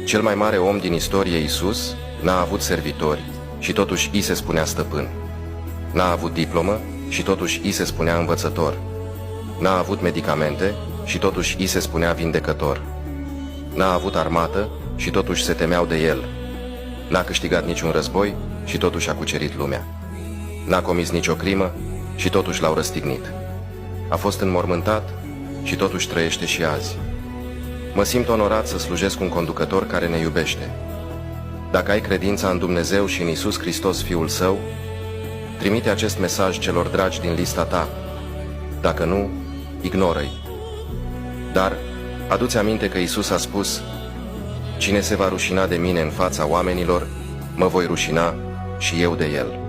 Cel mai mare om din istorie, Iisus, n-a avut servitori și totuși i se spunea stăpân. N-a avut diplomă și totuși i se spunea învățător. N-a avut medicamente și totuși i se spunea vindecător. N-a avut armată și totuși se temeau de el. N-a câștigat niciun război și totuși a cucerit lumea. N-a comis nicio crimă și totuși l-au răstignit. A fost înmormântat și totuși trăiește și azi. Mă simt onorat să slujesc un conducător care ne iubește. Dacă ai credința în Dumnezeu și în Iisus Hristos, Fiul Său, trimite acest mesaj celor dragi din lista ta. Dacă nu, ignoră-i. Dar adu-ți aminte că Iisus a spus: cine se va rușina de mine în fața oamenilor, mă voi rușina și eu de el.